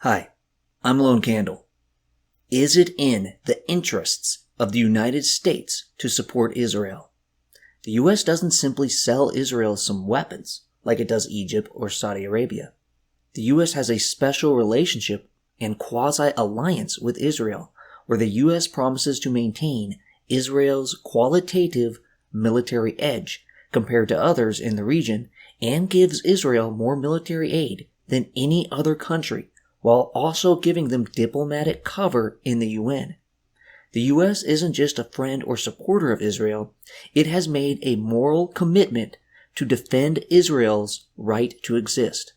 Hi, I'm Lone Candle. Is it in the interests of the United States to support Israel? The US doesn't simply sell Israel some weapons like it does Egypt or Saudi Arabia. The US has a special relationship and quasi-alliance with Israel, where the US promises to maintain Israel's qualitative military edge compared to others in the region and gives Israel more military aid than any other country, while also giving them diplomatic cover in the UN. The US isn't just a friend or supporter of Israel, it has made a moral commitment to defend Israel's right to exist.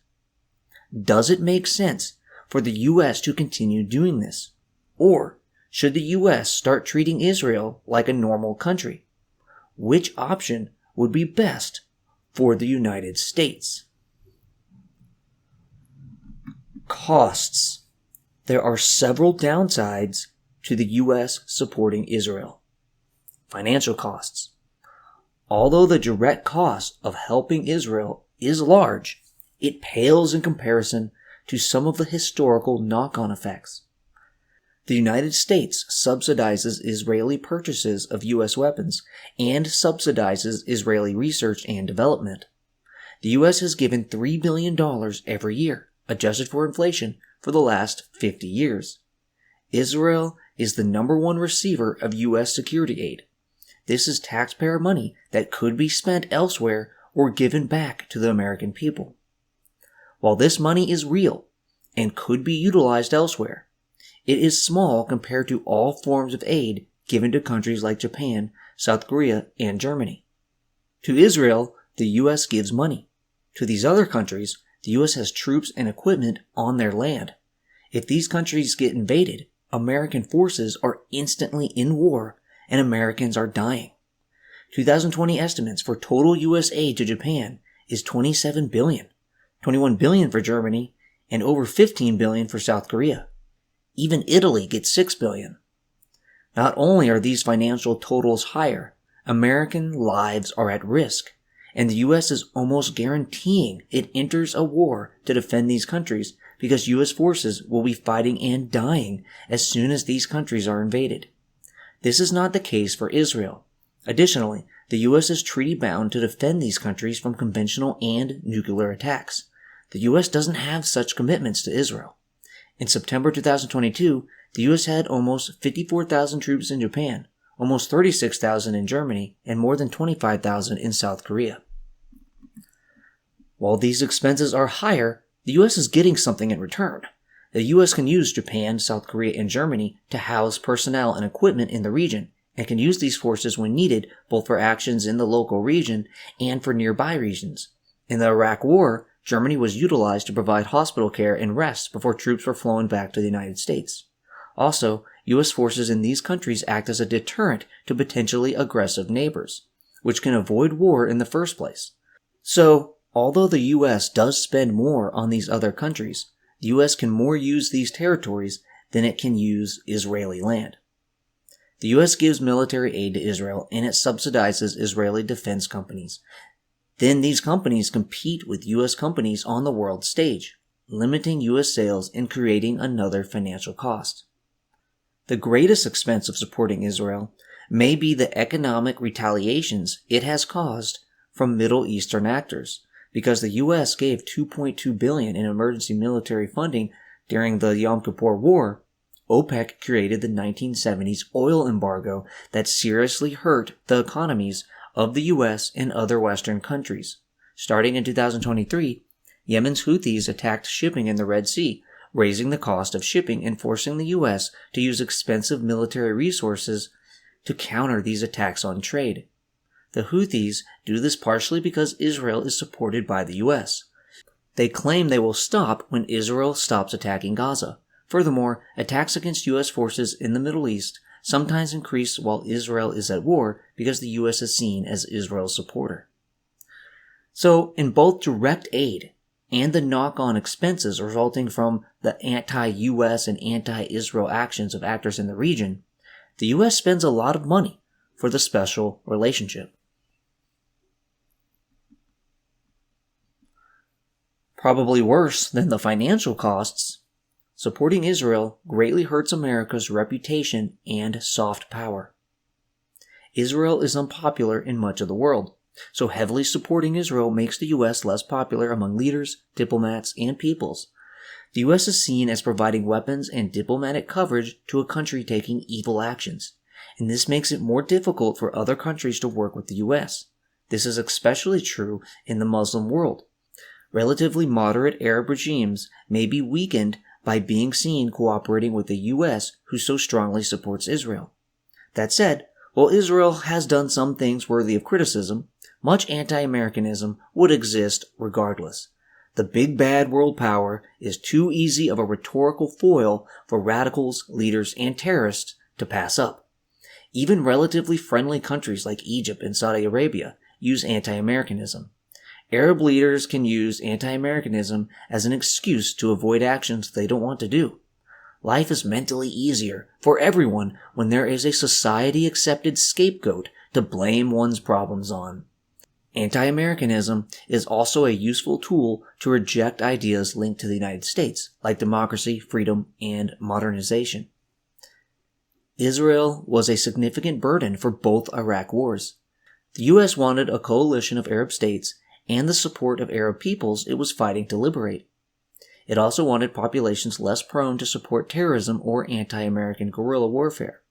Does it make sense for the US to continue doing this? Or should the US start treating Israel like a normal country? Which option would be best for the United States? Costs. There are several downsides to the U.S. supporting Israel. Financial costs. Although the direct cost of helping Israel is large, it pales in comparison to some of the historical knock-on effects. The United States subsidizes Israeli purchases of U.S. weapons and subsidizes Israeli research and development. The U.S. has given $3 billion every year, adjusted for inflation, for the last 50 years. Israel is the number one receiver of U.S. security aid. This is taxpayer money that could be spent elsewhere or given back to the American people. While this money is real and could be utilized elsewhere, it is small compared to all forms of aid given to countries like Japan, South Korea, and Germany. To Israel, the U.S. gives money. To these other countries, the U.S. has troops and equipment on their land. If these countries get invaded, American forces are instantly in war and Americans are dying. 2020 estimates for total U.S. aid to Japan is $27 billion, $21 billion for Germany, and over $15 billion for South Korea. Even Italy gets $6 billion. Not only are these financial totals higher, American lives are at risk, and the U.S. is almost guaranteeing it enters a war to defend these countries because U.S. forces will be fighting and dying as soon as these countries are invaded. This is not the case for Israel. Additionally, the U.S. is treaty-bound to defend these countries from conventional and nuclear attacks. The U.S. doesn't have such commitments to Israel. In September 2022, the U.S. had almost 54,000 troops in Japan, almost 36,000 in Germany, and more than 25,000 in South Korea. While these expenses are higher, the U.S. is getting something in return. The U.S. can use Japan, South Korea, and Germany to house personnel and equipment in the region, and can use these forces when needed both for actions in the local region and for nearby regions. In the Iraq War, Germany was utilized to provide hospital care and rest before troops were flown back to the United States. Also, U.S. forces in these countries act as a deterrent to potentially aggressive neighbors, which can avoid war in the first place. So, although the U.S. does spend more on these other countries, the U.S. can more use these territories than it can use Israeli land. The U.S. gives military aid to Israel and it subsidizes Israeli defense companies. Then these companies compete with U.S. companies on the world stage, limiting U.S. sales and creating another financial cost. The greatest expense of supporting Israel may be the economic retaliations it has caused from Middle Eastern actors, because the U.S. gave $2.2 billion in emergency military funding during the Yom Kippur War. OPEC created the 1970s oil embargo that seriously hurt the economies of the U.S. and other Western countries. Starting in 2023, Yemen's Houthis attacked shipping in the Red Sea, raising the cost of shipping and forcing the U.S. to use expensive military resources to counter these attacks on trade. The Houthis do this partially because Israel is supported by the U.S. They claim they will stop when Israel stops attacking Gaza. Furthermore, attacks against U.S. forces in the Middle East sometimes increase while Israel is at war because the U.S. is seen as Israel's supporter. So, in both direct aid and the knock-on expenses resulting from the anti-U.S. and anti-Israel actions of actors in the region, the U.S. spends a lot of money for the special relationship. Probably worse than the financial costs, Supporting Israel greatly hurts America's reputation and soft power. Israel is unpopular in much of the world, so heavily supporting Israel makes the U.S. less popular among leaders, diplomats, and peoples. The U.S. is seen as providing weapons and diplomatic coverage to a country taking evil actions, and this makes it more difficult for other countries to work with the U.S. This is especially true in the Muslim world. Relatively moderate Arab regimes may be weakened by being seen cooperating with the U.S., who so strongly supports Israel. That said, while Israel has done some things worthy of criticism, much anti-Americanism would exist regardless. The big bad world power is too easy of a rhetorical foil for radicals, leaders, and terrorists to pass up. Even relatively friendly countries like Egypt and Saudi Arabia use anti-Americanism. Arab leaders can use anti-Americanism as an excuse to avoid actions they don't want to do. Life is mentally easier for everyone when there is a society-accepted scapegoat to blame one's problems on. Anti-Americanism is also a useful tool to reject ideas linked to the United States, like democracy, freedom, and modernization. Israel was a significant burden for both Iraq wars. The U.S. wanted a coalition of Arab states and the support of Arab peoples it was fighting to liberate. It also wanted populations less prone to support terrorism or anti-American guerrilla warfare.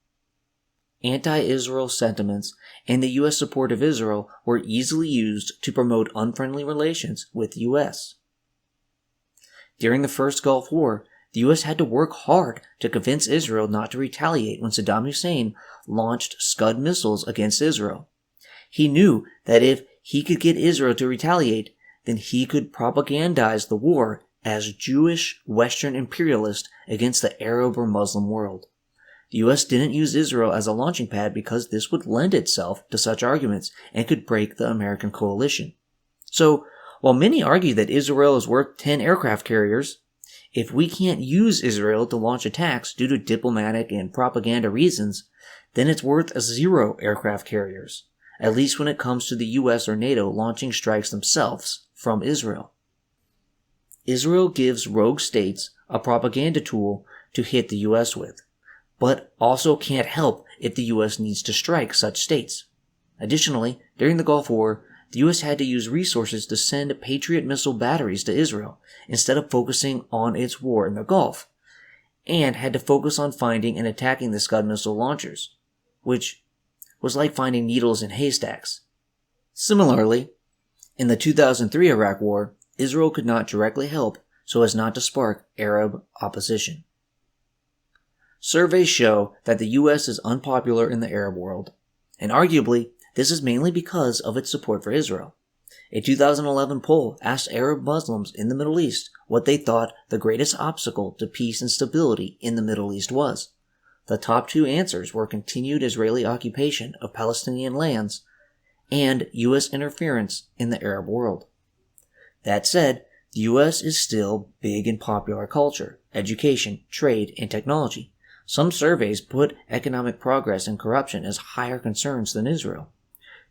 Anti-Israel sentiments and the U.S. support of Israel were easily used to promote unfriendly relations with the U.S. During the First Gulf War, the U.S. had to work hard to convince Israel not to retaliate when Saddam Hussein launched Scud missiles against Israel. He knew that if he could get Israel to retaliate, then he could propagandize the war as Jewish Western imperialist against the Arab or Muslim world. The U.S. didn't use Israel as a launching pad because this would lend itself to such arguments and could break the American coalition. So, while many argue that Israel is worth 10 aircraft carriers, if we can't use Israel to launch attacks due to diplomatic and propaganda reasons, then it's worth 0 aircraft carriers, at least when it comes to the U.S. or NATO launching strikes themselves from Israel. Israel gives rogue states a propaganda tool to hit the U.S. with, but also can't help if the U.S. needs to strike such states. Additionally, during the Gulf War, the U.S. had to use resources to send Patriot missile batteries to Israel instead of focusing on its war in the Gulf, and had to focus on finding and attacking the Scud missile launchers, which was like finding needles in haystacks. Similarly, in the 2003 Iraq War, Israel could not directly help so as not to spark Arab opposition. Surveys show that the U.S. is unpopular in the Arab world, and arguably, this is mainly because of its support for Israel. A 2011 poll asked Arab Muslims in the Middle East what they thought the greatest obstacle to peace and stability in the Middle East was. The top 2 answers were continued Israeli occupation of Palestinian lands and U.S. interference in the Arab world. That said, the U.S. is still big in popular culture, education, trade, and technology. Some surveys put economic progress and corruption as higher concerns than Israel.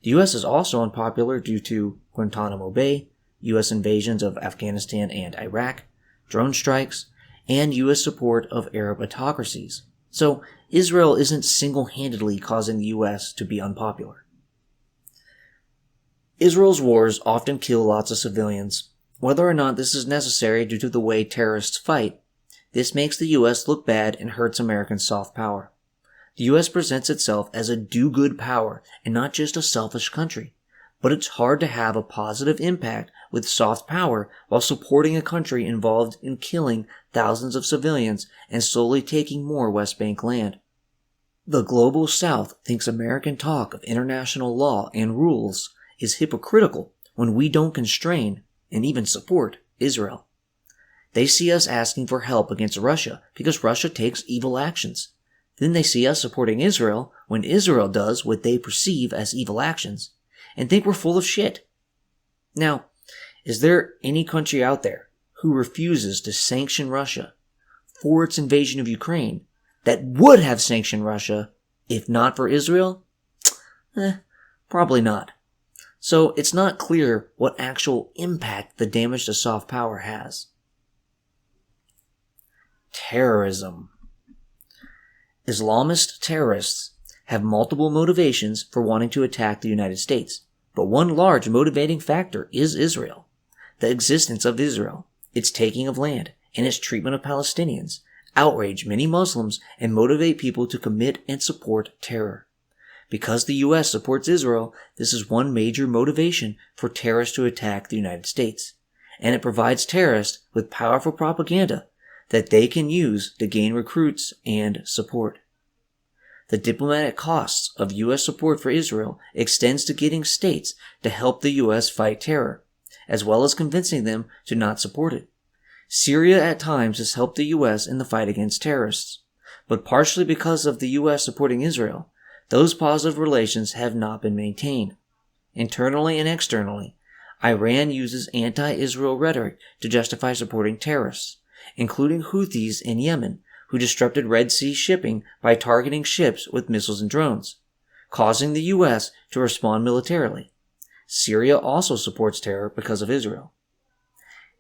The U.S. is also unpopular due to Guantanamo Bay, U.S. invasions of Afghanistan and Iraq, drone strikes, and U.S. support of Arab autocracies. So, Israel isn't single-handedly causing the U.S. to be unpopular. Israel's wars often kill lots of civilians. Whether or not this is necessary due to the way terrorists fight, this makes the U.S. look bad and hurts American soft power. The U.S. presents itself as a do-good power and not just a selfish country, but it's hard to have a positive impact with soft power while supporting a country involved in killing thousands of civilians and slowly taking more West Bank land. The global South thinks American talk of international law and rules is hypocritical when we don't constrain and even support Israel. They see us asking for help against Russia because Russia takes evil actions. Then they see us supporting Israel when Israel does what they perceive as evil actions, and think we're full of shit. Now, is there any country out there who refuses to sanction Russia for its invasion of Ukraine that would have sanctioned Russia if not for Israel? Probably not. So it's not clear what actual impact the damage to soft power has. Terrorism. Islamist terrorists have multiple motivations for wanting to attack the United States, but one large motivating factor is Israel. The existence of Israel, its taking of land, and its treatment of Palestinians outrage many Muslims and motivate people to commit and support terror. Because the U.S. supports Israel, this is one major motivation for terrorists to attack the United States, and it provides terrorists with powerful propaganda that they can use to gain recruits and support. The diplomatic costs of U.S. support for Israel extends to getting states to help the U.S. fight terror, as well as convincing them to not support it. Syria at times has helped the U.S. in the fight against terrorists, but partially because of the U.S. supporting Israel, those positive relations have not been maintained. Internally and externally, Iran uses anti-Israel rhetoric to justify supporting terrorists, including Houthis in Yemen, who disrupted Red Sea shipping by targeting ships with missiles and drones, causing the U.S. to respond militarily. Syria also supports terror because of Israel.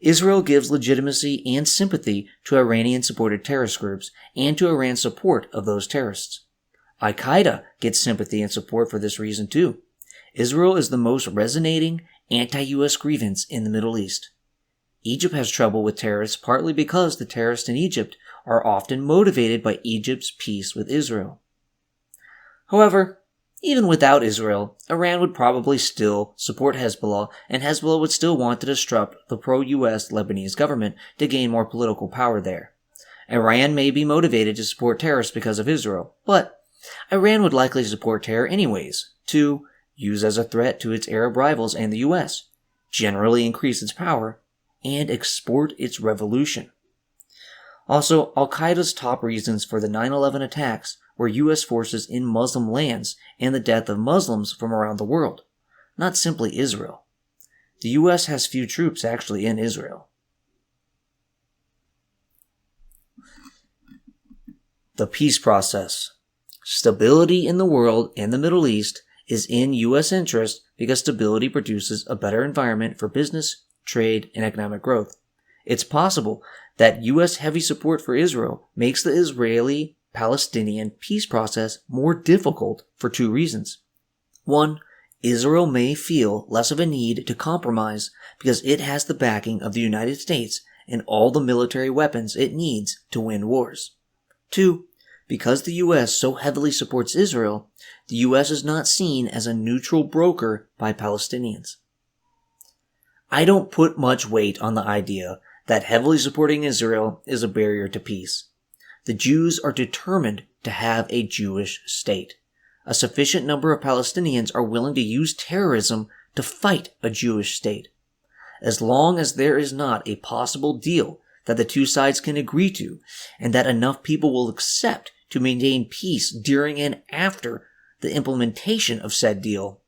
Israel gives legitimacy and sympathy to Iranian-supported terrorist groups and to Iran's support of those terrorists. Al-Qaeda gets sympathy and support for this reason too. Israel is the most resonating anti-U.S. grievance in the Middle East. Egypt has trouble with terrorists partly because the terrorists in Egypt are often motivated by Egypt's peace with Israel. However, even without Israel, Iran would probably still support Hezbollah, and Hezbollah would still want to disrupt the pro-U.S. Lebanese government to gain more political power there. Iran may be motivated to support terrorists because of Israel, but Iran would likely support terror anyways, to use as a threat to its Arab rivals and the U.S., generally increase its power, and export its revolution. Also, Al-Qaeda's top reasons for the 9/11 attacks were U.S. forces in Muslim lands and the death of Muslims from around the world, not simply Israel. The U.S. has few troops actually in Israel. The peace process. Stability in the world and the Middle East is in U.S. interest because stability produces a better environment for business, trade, and economic growth. It's possible that U.S. heavy support for Israel makes the Israeli-Palestinian peace process more difficult for two reasons. One, Israel may feel less of a need to compromise because it has the backing of the United States and all the military weapons it needs to win wars. Two, because the U.S. so heavily supports Israel, the U.S. is not seen as a neutral broker by Palestinians. I don't put much weight on the idea that heavily supporting Israel is a barrier to peace. The Jews are determined to have a Jewish state. A sufficient number of Palestinians are willing to use terrorism to fight a Jewish state. As long as there is not a possible deal that the two sides can agree to, and that enough people will accept to maintain peace during and after the implementation of said deal,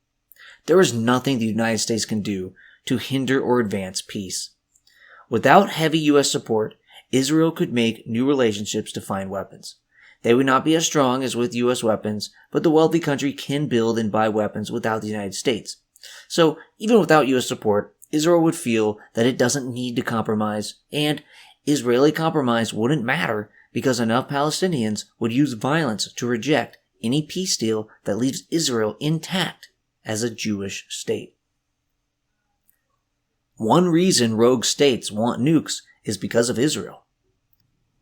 there is nothing the United States can do to hinder or advance peace. Without heavy U.S. support, Israel could make new relationships to find weapons. They would not be as strong as with U.S. weapons, but the wealthy country can build and buy weapons without the United States. So, even without U.S. support, Israel would feel that it doesn't need to compromise, and Israeli compromise wouldn't matter because enough Palestinians would use violence to reject any peace deal that leaves Israel intact as a Jewish state. One reason rogue states want nukes is because of Israel.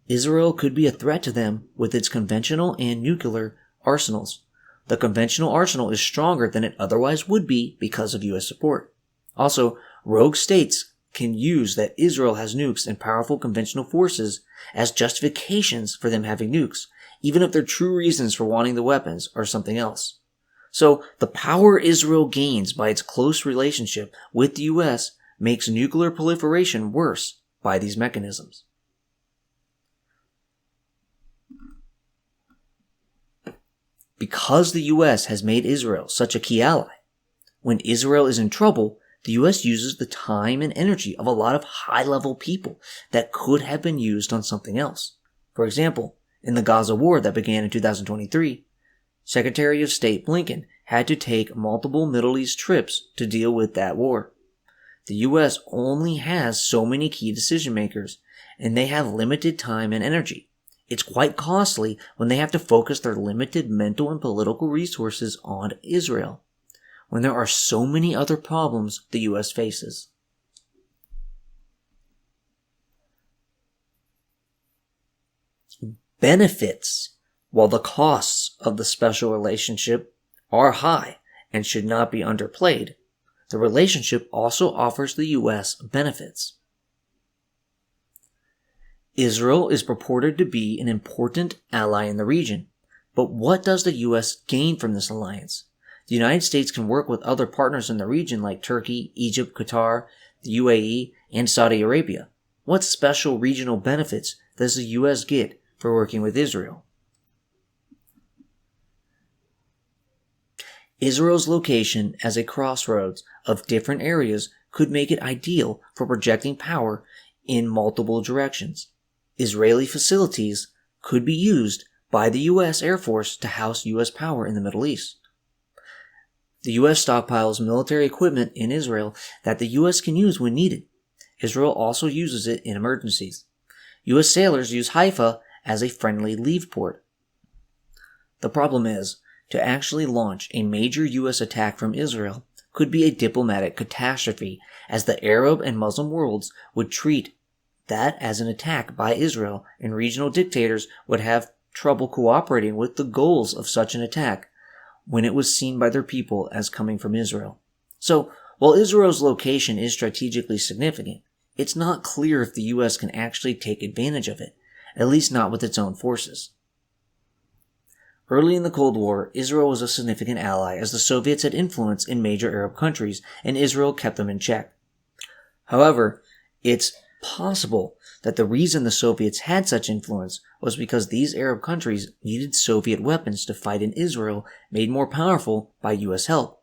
Israel could be a threat to them with its conventional and nuclear arsenals. The conventional arsenal is stronger than it otherwise would be because of U.S. support. Also, rogue states can use that Israel has nukes and powerful conventional forces as justifications for them having nukes, even if their true reasons for wanting the weapons are something else. So, the power Israel gains by its close relationship with the U.S. makes nuclear proliferation worse by these mechanisms. Because the U.S. has made Israel such a key ally, when Israel is in trouble, the U.S. uses the time and energy of a lot of high-level people that could have been used on something else. For example, in the Gaza war that began in 2023, Secretary of State Blinken had to take multiple Middle East trips to deal with that war. The U.S. only has so many key decision makers, and they have limited time and energy. It's quite costly when they have to focus their limited mental and political resources on Israel, when there are so many other problems the US faces. Benefits. While the costs of the special relationship are high and should not be underplayed, the relationship also offers the US benefits. Israel is purported to be an important ally in the region, but what does the US gain from this alliance? The United States can work with other partners in the region like Turkey, Egypt, Qatar, the UAE, and Saudi Arabia. What special regional benefits does the US get for working with Israel? Israel's location as a crossroads of different areas could make it ideal for projecting power in multiple directions. Israeli facilities could be used by the U.S. Air Force to house U.S. power in the Middle East. The U.S. stockpiles military equipment in Israel that the U.S. can use when needed. Israel also uses it in emergencies. U.S. sailors use Haifa as a friendly leave port. The problem is, to actually launch a major U.S. attack from Israel could be a diplomatic catastrophe, as the Arab and Muslim worlds would treat that as an attack by Israel, and regional dictators would have trouble cooperating with the goals of such an attack when it was seen by their people as coming from Israel. So, while Israel's location is strategically significant, it's not clear if the U.S. can actually take advantage of it, at least not with its own forces. Early in the Cold War, Israel was a significant ally as the Soviets had influence in major Arab countries, and Israel kept them in check. However, it's possible that the reason the Soviets had such influence was because these Arab countries needed Soviet weapons to fight in Israel, made more powerful by U.S. help.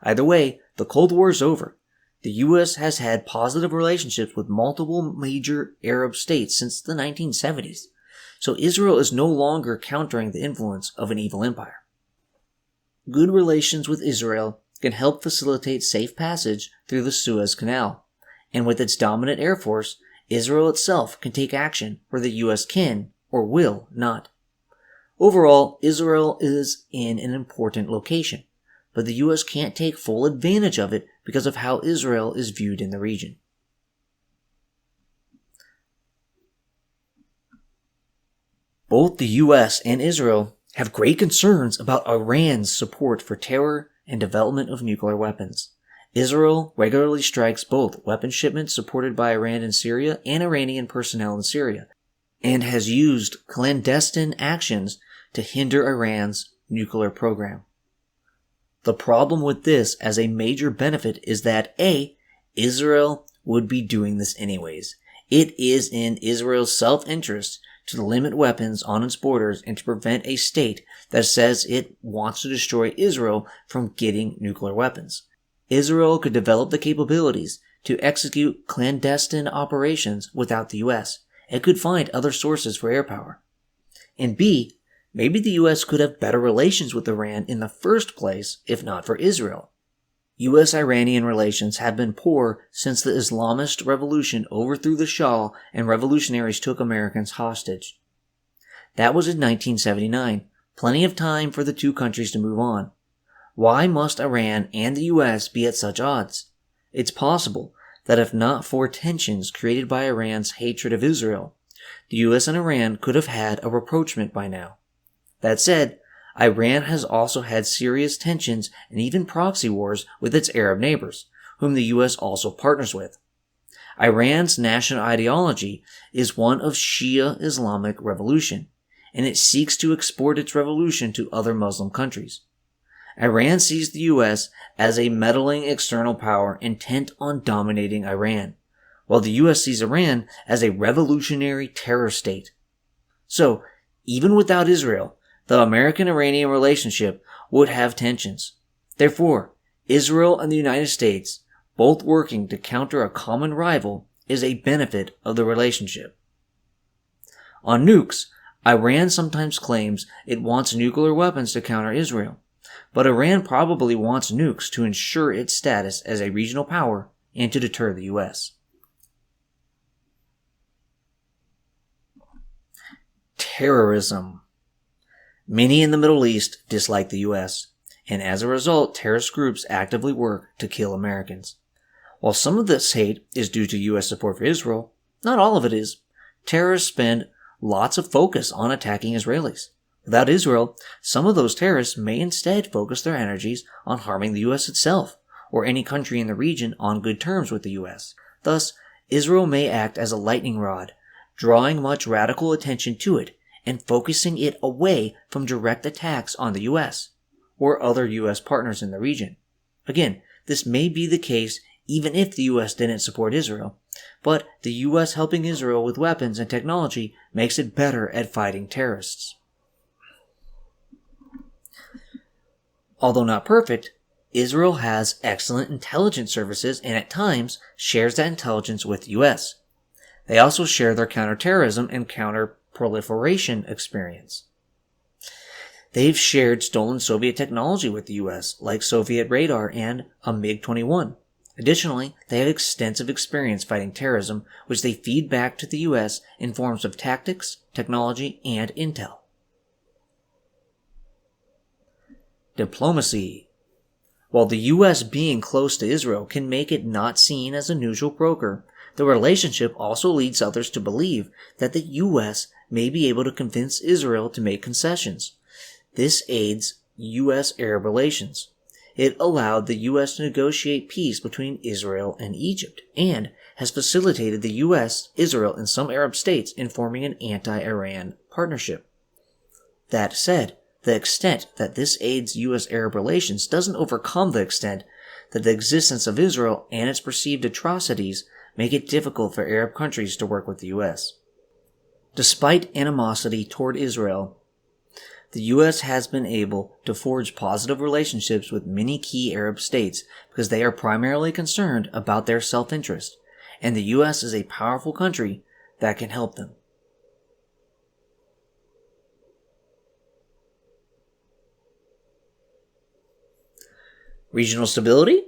Either way, the Cold War is over. The U.S. has had positive relationships with multiple major Arab states since the 1970s. So Israel is no longer countering the influence of an evil empire. Good relations with Israel can help facilitate safe passage through the Suez Canal, and with its dominant air force, Israel itself can take action where the U.S. can or will not. Overall, Israel is in an important location, but the U.S. can't take full advantage of it because of how Israel is viewed in the region. Both the U.S. and Israel have great concerns about Iran's support for terror and development of nuclear weapons. Israel regularly strikes both weapon shipments supported by Iran in Syria and Iranian personnel in Syria, and has used clandestine actions to hinder Iran's nuclear program. The problem with this as a major benefit is that A, Israel would be doing this anyways. It is in Israel's self-interest to limit weapons on its borders and to prevent a state that says it wants to destroy Israel from getting nuclear weapons. Israel could develop the capabilities to execute clandestine operations without the U.S. It could find other sources for air power. And B, maybe the U.S. could have better relations with Iran in the first place if not for Israel. U.S.-Iranian relations have been poor since the Islamist revolution overthrew the Shah and revolutionaries took Americans hostage. That was in 1979, plenty of time for the two countries to move on. Why must Iran and the U.S. be at such odds? It's possible that if not for tensions created by Iran's hatred of Israel, the U.S. and Iran could have had a rapprochement by now. That said, Iran has also had serious tensions and even proxy wars with its Arab neighbors, whom the U.S. also partners with. Iran's national ideology is one of Shia Islamic revolution, and it seeks to export its revolution to other Muslim countries. Iran sees the U.S. as a meddling external power intent on dominating Iran, while the U.S. sees Iran as a revolutionary terror state. So, even without Israel, the American-Iranian relationship would have tensions. Therefore, Israel and the United States, both working to counter a common rival, is a benefit of the relationship. On nukes, Iran sometimes claims it wants nuclear weapons to counter Israel, but Iran probably wants nukes to ensure its status as a regional power and to deter the U.S. Terrorism. Many in the Middle East dislike the US, and as a result, terrorist groups actively work to kill Americans. While some of this hate is due to US support for Israel, not all of it is. Terrorists spend lots of focus on attacking Israelis. Without Israel, some of those terrorists may instead focus their energies on harming the US itself, or any country in the region on good terms with the US. Thus, Israel may act as a lightning rod, drawing much radical attention to it and focusing it away from direct attacks on the US or other US partners in the region. Again, this may be the case even if the US didn't support Israel, but the US helping Israel with weapons and technology makes it better at fighting terrorists. Although not perfect, Israel has excellent intelligence services and at times shares that intelligence with the US. They also share their counterterrorism and counter-proliferation experience. They've shared stolen Soviet technology with the US, like Soviet radar and a MiG-21. Additionally, they have extensive experience fighting terrorism, which they feed back to the US in forms of tactics, technology, and intel. Diplomacy. While the US being close to Israel can make it not seen as a neutral broker, the relationship also leads others to believe that the US may be able to convince Israel to make concessions. This aids US-Arab relations. It allowed the US to negotiate peace between Israel and Egypt, and has facilitated the US, Israel, and some Arab states in forming an anti-Iran partnership. That said, the extent that this aids US-Arab relations doesn't overcome the extent that the existence of Israel and its perceived atrocities make it difficult for Arab countries to work with the US. Despite animosity toward Israel, the US has been able to forge positive relationships with many key Arab states because they are primarily concerned about their self-interest, and the US is a powerful country that can help them. Regional stability?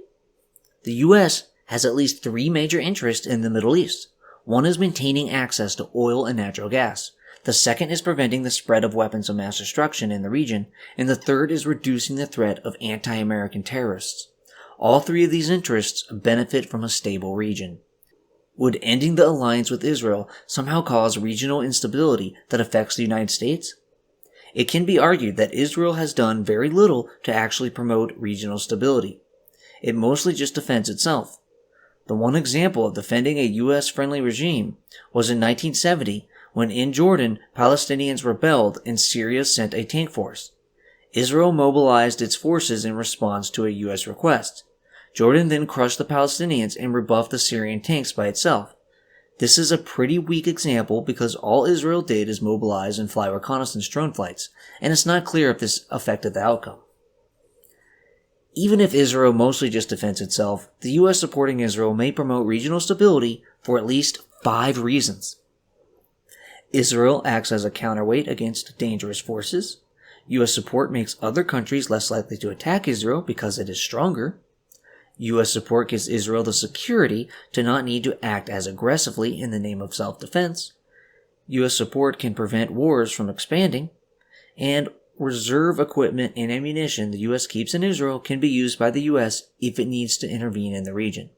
The US has at least 3 major interests in the Middle East. One is maintaining access to oil and natural gas. The second is preventing the spread of weapons of mass destruction in the region, and the third is reducing the threat of anti-American terrorists. All 3 of these interests benefit from a stable region. Would ending the alliance with Israel somehow cause regional instability that affects the United States? It can be argued that Israel has done very little to actually promote regional stability. It mostly just defends itself. The one example of defending a US-friendly regime was in 1970 when in Jordan, Palestinians rebelled and Syria sent a tank force. Israel mobilized its forces in response to a US request. Jordan then crushed the Palestinians and rebuffed the Syrian tanks by itself. This is a pretty weak example because all Israel did is mobilize and fly reconnaissance drone flights, and it's not clear if this affected the outcome. Even if Israel mostly just defends itself, the US supporting Israel may promote regional stability for at least 5 reasons. Israel acts as a counterweight against dangerous forces. US support makes other countries less likely to attack Israel because it is stronger. US support gives Israel the security to not need to act as aggressively in the name of self-defense. US support can prevent wars from expanding. And reserve equipment and ammunition the US keeps in Israel can be used by the US if it needs to intervene in the region.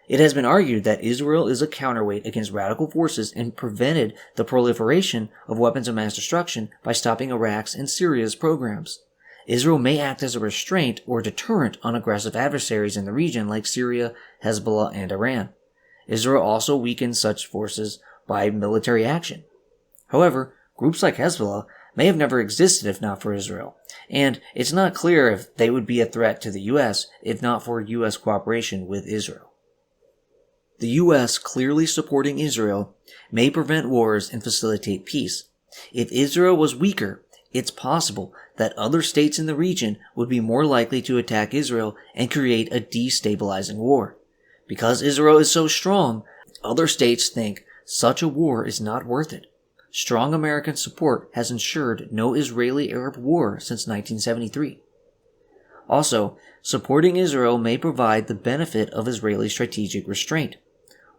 It has been argued that Israel is a counterweight against radical forces and prevented the proliferation of weapons of mass destruction by stopping Iraq's and Syria's programs. Israel may act as a restraint or deterrent on aggressive adversaries in the region like Syria, Hezbollah, and Iran. Israel also weakens such forces by military action. However, groups like Hezbollah may have never existed if not for Israel, and it's not clear if they would be a threat to the US if not for US cooperation with Israel. The US clearly supporting Israel may prevent wars and facilitate peace. If Israel was weaker, it's possible that other states in the region would be more likely to attack Israel and create a destabilizing war. Because Israel is so strong, other states think such a war is not worth it. Strong American support has ensured no Israeli-Arab war since 1973. Also, supporting Israel may provide the benefit of Israeli strategic restraint.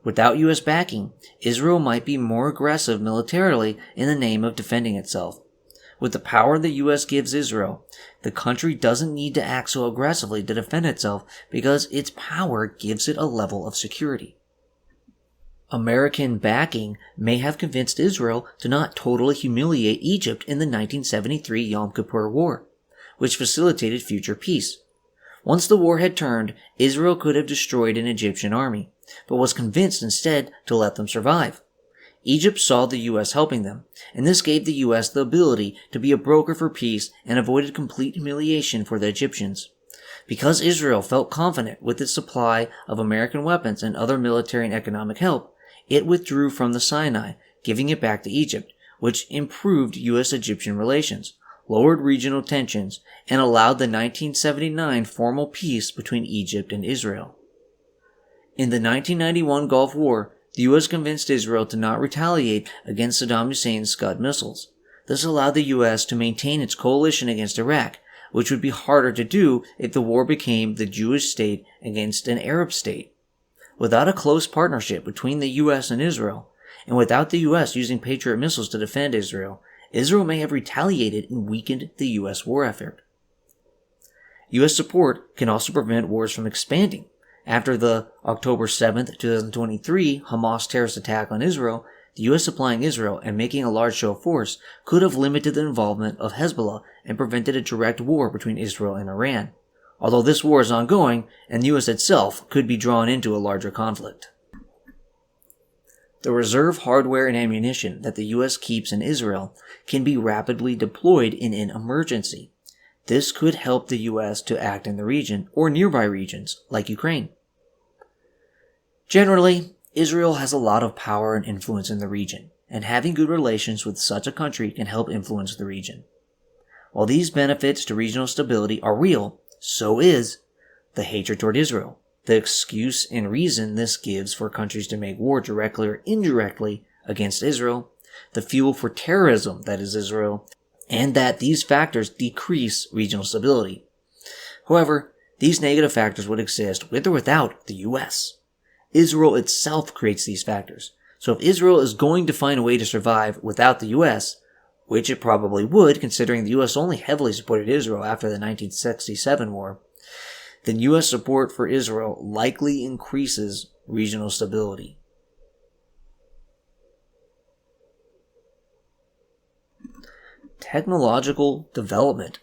Without U.S. backing, Israel might be more aggressive militarily in the name of defending itself. With the power the U.S. gives Israel, the country doesn't need to act so aggressively to defend itself because its power gives it a level of security. American backing may have convinced Israel to not totally humiliate Egypt in the 1973 Yom Kippur War, which facilitated future peace. Once the war had turned, Israel could have destroyed an Egyptian army, but was convinced instead to let them survive. Egypt saw the U.S. helping them, and this gave the U.S. the ability to be a broker for peace and avoided complete humiliation for the Egyptians. Because Israel felt confident with its supply of American weapons and other military and economic help, it withdrew from the Sinai, giving it back to Egypt, which improved U.S.-Egyptian relations, lowered regional tensions, and allowed the 1979 formal peace between Egypt and Israel. In the 1991 Gulf War, the U.S. convinced Israel to not retaliate against Saddam Hussein's Scud missiles. This allowed the U.S. to maintain its coalition against Iraq, which would be harder to do if the war became the Jewish state against an Arab state. Without a close partnership between the U.S. and Israel, and without the U.S. using Patriot missiles to defend Israel, Israel may have retaliated and weakened the U.S. war effort. U.S. support can also prevent wars from expanding. After the October 7, 2023 Hamas terrorist attack on Israel, the U.S. supplying Israel and making a large show of force could have limited the involvement of Hezbollah and prevented a direct war between Israel and Iran. Although this war is ongoing, and the U.S. itself could be drawn into a larger conflict. The reserve hardware and ammunition that the U.S. keeps in Israel can be rapidly deployed in an emergency. This could help the U.S. to act in the region or nearby regions, like Ukraine. Generally, Israel has a lot of power and influence in the region, and having good relations with such a country can help influence the region. While these benefits to regional stability are real, so is the hatred toward Israel, the excuse and reason this gives for countries to make war directly or indirectly against Israel, the fuel for terrorism that is Israel, and that these factors decrease regional stability. However, these negative factors would exist with or without the U.S. Israel itself creates these factors. So if Israel is going to find a way to survive without the U.S., which it probably would, considering the U.S. only heavily supported Israel after the 1967 war, then U.S. support for Israel likely increases regional stability. Technological development.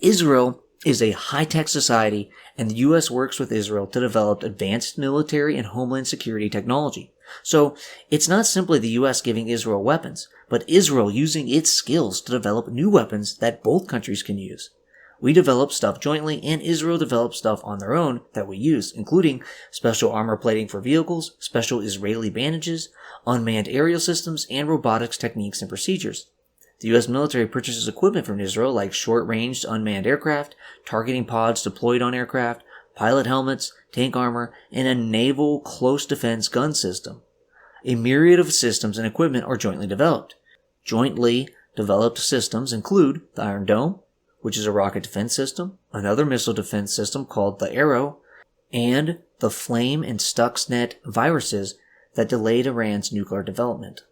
Israel is a high-tech society, and the U.S. works with Israel to develop advanced military and homeland security technology. So, it's not simply the U.S. giving Israel weapons, but Israel using its skills to develop new weapons that both countries can use. We develop stuff jointly, and Israel develops stuff on their own that we use, including special armor plating for vehicles, special Israeli bandages, unmanned aerial systems, and robotics techniques and procedures. The U.S. military purchases equipment from Israel like short-ranged unmanned aircraft, targeting pods deployed on aircraft, pilot helmets, tank armor, and a naval close defense gun system. A myriad of systems and equipment are jointly developed. Jointly developed systems include the Iron Dome, which is a rocket defense system, another missile defense system called the Arrow, and the Flame and Stuxnet viruses that delayed Iran's nuclear development.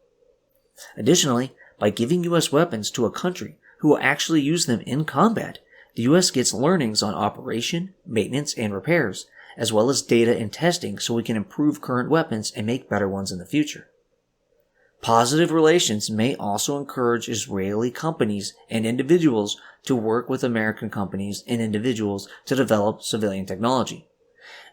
Additionally, by giving U.S. weapons to a country who will actually use them in combat, the U.S. gets learnings on operation, maintenance, and repairs, as well as data and testing so we can improve current weapons and make better ones in the future. Positive relations may also encourage Israeli companies and individuals to work with American companies and individuals to develop civilian technology.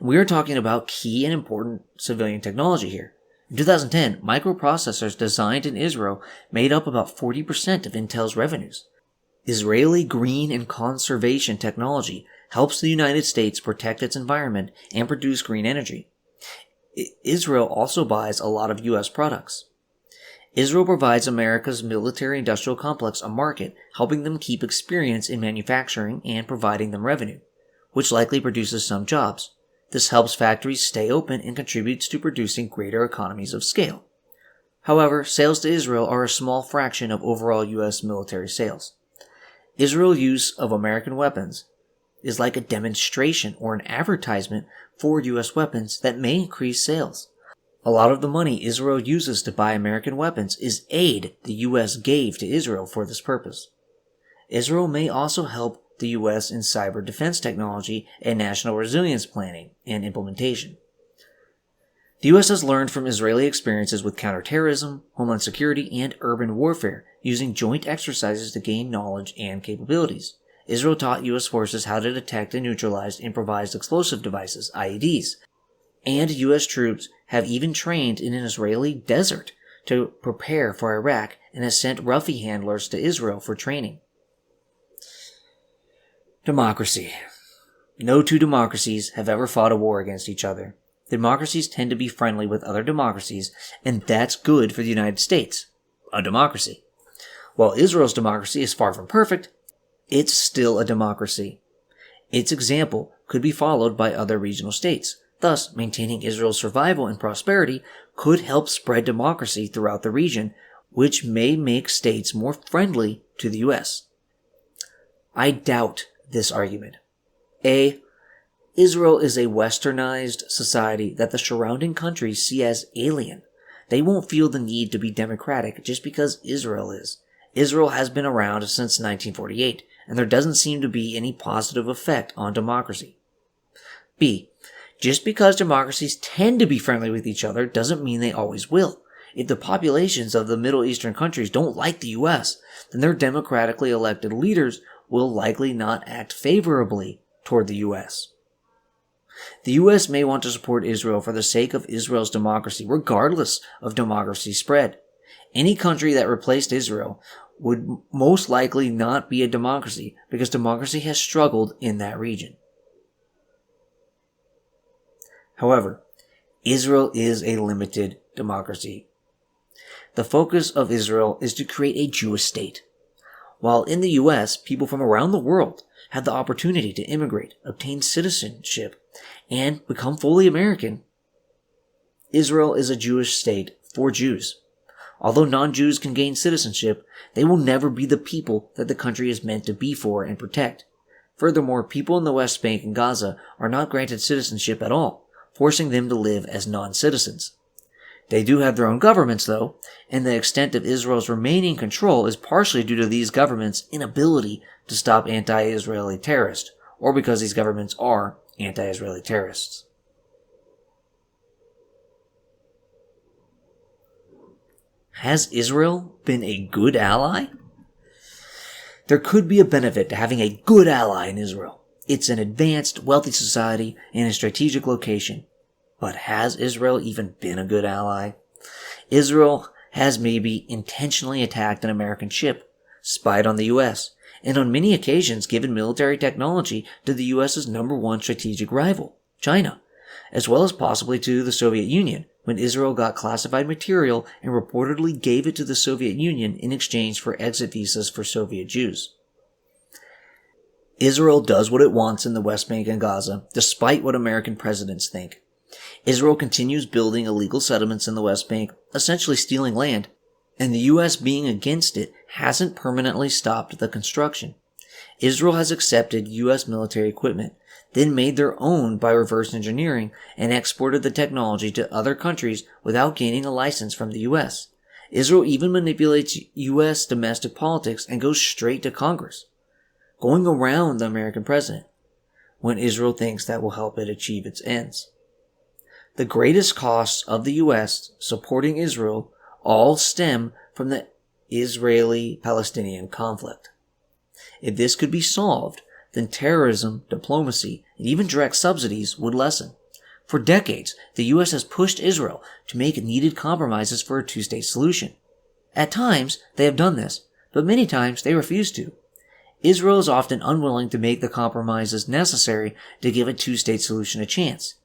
We are talking about key and important civilian technology here. In 2010, microprocessors designed in Israel made up about 40% of Intel's revenues. Israeli green and conservation technology helps the United States protect its environment and produce green energy. Israel also buys a lot of U.S. products. Israel provides America's military-industrial complex a market, helping them keep experience in manufacturing and providing them revenue, which likely produces some jobs. This helps factories stay open and contributes to producing greater economies of scale. However, sales to Israel are a small fraction of overall U.S. military sales. Israel's use of American weapons is like a demonstration or an advertisement for U.S. weapons that may increase sales. A lot of the money Israel uses to buy American weapons is aid the U.S. gave to Israel for this purpose. Israel may also help the U.S. in cyber defense technology and national resilience planning and implementation. The U.S. has learned from Israeli experiences with counterterrorism, homeland security, and urban warfare, using joint exercises to gain knowledge and capabilities. Israel taught U.S. forces how to detect and neutralize improvised explosive devices, IEDs, and U.S. troops have even trained in an Israeli desert to prepare for Iraq and has sent Ruffy handlers to Israel for training. Democracy. No two democracies have ever fought a war against each other. Democracies tend to be friendly with other democracies, and that's good for the United States, a democracy. While Israel's democracy is far from perfect, it's still a democracy. Its example could be followed by other regional states. Thus, maintaining Israel's survival and prosperity could help spread democracy throughout the region, which may make states more friendly to the U.S. I doubt this argument. A. Israel is a westernized society that the surrounding countries see as alien. They won't feel the need to be democratic just because Israel is. Israel has been around since 1948, and there doesn't seem to be any positive effect on democracy. B. Just because democracies tend to be friendly with each other doesn't mean they always will. If the populations of the Middle Eastern countries don't like the U.S., then their democratically elected leaders will likely not act favorably toward the U.S. The U.S. may want to support Israel for the sake of Israel's democracy, regardless of democracy spread. Any country that replaced Israel would most likely not be a democracy because democracy has struggled in that region. However, Israel is a limited democracy. The focus of Israel is to create a Jewish state. While in the U.S., people from around the world have the opportunity to immigrate, obtain citizenship, and become fully American, Israel is a Jewish state for Jews. Although non-Jews can gain citizenship, they will never be the people that the country is meant to be for and protect. Furthermore, people in the West Bank and Gaza are not granted citizenship at all, forcing them to live as non-citizens. They do have their own governments, though, and the extent of Israel's remaining control is partially due to these governments' inability to stop anti-Israeli terrorists, or because these governments are anti-Israeli terrorists. Has Israel been a good ally? There could be a benefit to having a good ally in Israel. It's an advanced, wealthy society in a strategic location. But has Israel even been a good ally? Israel has maybe intentionally attacked an American ship, spied on the U.S., and on many occasions given military technology to the U.S.'s number one strategic rival, China, as well as possibly to the Soviet Union, when Israel got classified material and reportedly gave it to the Soviet Union in exchange for exit visas for Soviet Jews. Israel does what it wants in the West Bank and Gaza, despite what American presidents think. Israel continues building illegal settlements in the West Bank, essentially stealing land, and the U.S. being against it hasn't permanently stopped the construction. Israel has accepted U.S. military equipment, then made their own by reverse engineering, and exported the technology to other countries without gaining a license from the U.S. Israel even manipulates U.S. domestic politics and goes straight to Congress, going around the American president, when Israel thinks that will help it achieve its ends. The greatest costs of the U.S. supporting Israel all stem from the Israeli-Palestinian conflict. If this could be solved, then terrorism, diplomacy, and even direct subsidies would lessen. For decades, the U.S. has pushed Israel to make needed compromises for a two-state solution. At times, they have done this, but many times they refuse to. Israel is often unwilling to make the compromises necessary to give a two-state solution a chance,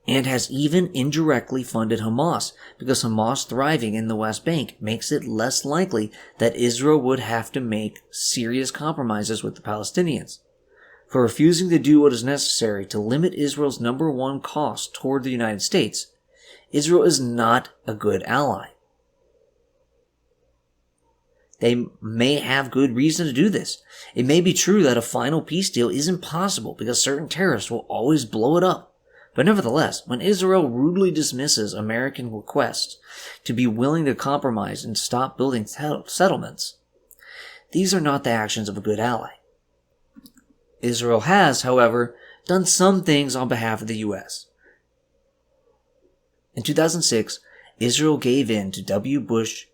and has even indirectly funded Hamas because Hamas thriving in the West Bank makes it less likely that Israel would have to make serious compromises with the Palestinians. For refusing to do what is necessary to limit Israel's number one cost toward the United States, Israel is not a good ally. They may have good reason to do this. It may be true that a final peace deal isn't possible because certain terrorists will always blow it up. But nevertheless, when Israel rudely dismisses American requests to be willing to compromise and stop building settlements, these are not the actions of a good ally. Israel has, however, done some things on behalf of the U.S. In 2006, Israel gave in to W. Bush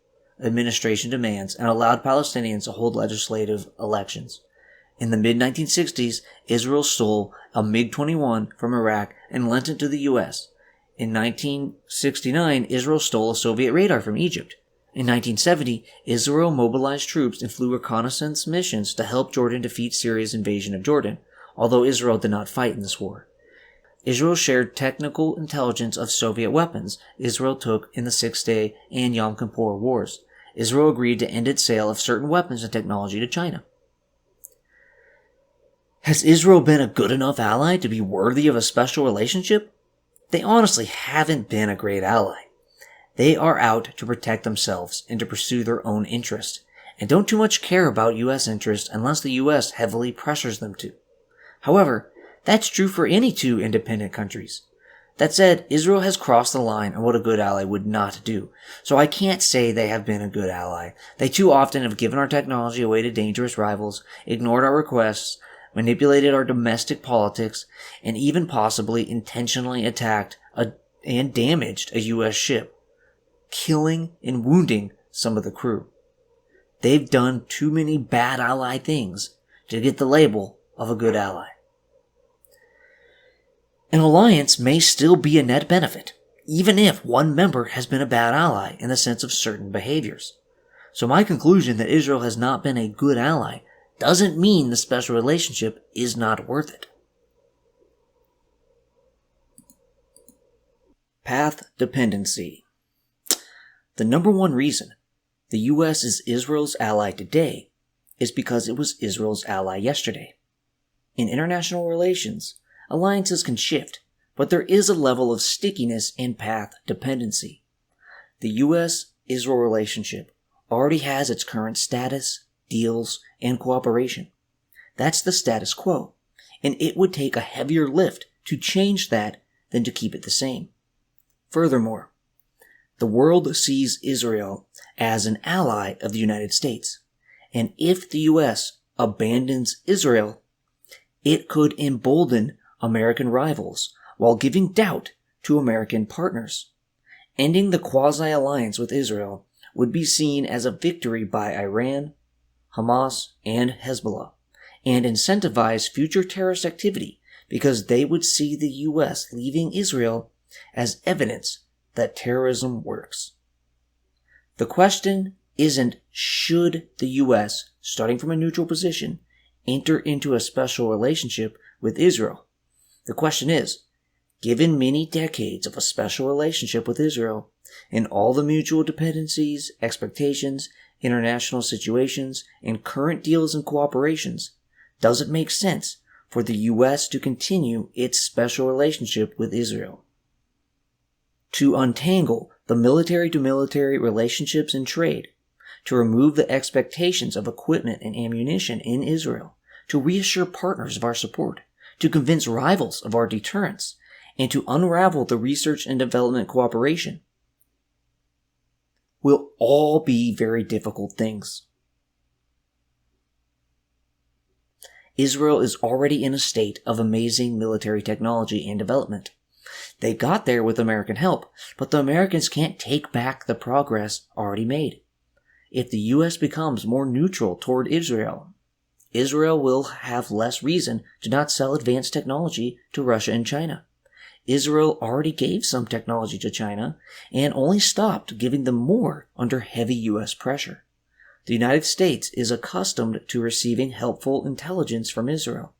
administration demands and allowed Palestinians to hold legislative elections. In the mid-1960s, Israel stole a MiG-21 from Iraq and lent it to the U.S. In 1969, Israel stole a Soviet radar from Egypt. In 1970, Israel mobilized troops and flew reconnaissance missions to help Jordan defeat Syria's invasion of Jordan, although Israel did not fight in this war. Israel shared technical intelligence of Soviet weapons Israel took in the Six-Day and Yom Kippur Wars. Israel agreed to end its sale of certain weapons and technology to China. Has Israel been a good enough ally to be worthy of a special relationship? They honestly haven't been a great ally. They are out to protect themselves and to pursue their own interest, and don't too much care about U.S. interest unless the U.S. heavily pressures them to. However, that's true for any two independent countries. That said, Israel has crossed the line on what a good ally would not do, so I can't say they have been a good ally. They too often have given our technology away to dangerous rivals, ignored our requests, manipulated our domestic politics, and even possibly intentionally attacked and damaged a U.S. ship, killing and wounding some of the crew. They've done too many bad ally things to get the label of a good ally. An alliance may still be a net benefit, even if one member has been a bad ally in the sense of certain behaviors. So my conclusion that Israel has not been a good ally doesn't mean the special relationship is not worth it. Path dependency. The number one reason the U.S. is Israel's ally today is because it was Israel's ally yesterday. In international relations, alliances can shift, but there is a level of stickiness and path dependency. The U.S.-Israel relationship already has its current status, deals, and cooperation. That's the status quo, and it would take a heavier lift to change that than to keep it the same. Furthermore, the world sees Israel as an ally of the United States, and if the U.S. abandons Israel, it could embolden American rivals while giving doubt to American partners. Ending the quasi-alliance with Israel would be seen as a victory by Iran, Hamas, and Hezbollah, and incentivize future terrorist activity because they would see the U.S. leaving Israel as evidence that terrorism works. The question isn't should the U.S., starting from a neutral position, enter into a special relationship with Israel. The question is, given many decades of a special relationship with Israel and all the mutual dependencies, expectations, international situations, and current deals and cooperations, does it make sense for the U.S. to continue its special relationship with Israel? To untangle the military-to-military relationships and trade, to remove the expectations of equipment and ammunition in Israel, to reassure partners of our support, to convince rivals of our deterrence, and to unravel the research and development cooperation will all be very difficult things. Israel is already in a state of amazing military technology and development. They got there with American help, but the Americans can't take back the progress already made. If the U.S. becomes more neutral toward Israel, Israel will have less reason to not sell advanced technology to Russia and China. Israel already gave some technology to China and only stopped giving them more under heavy U.S. pressure. The United States is accustomed to receiving helpful intelligence from Israel.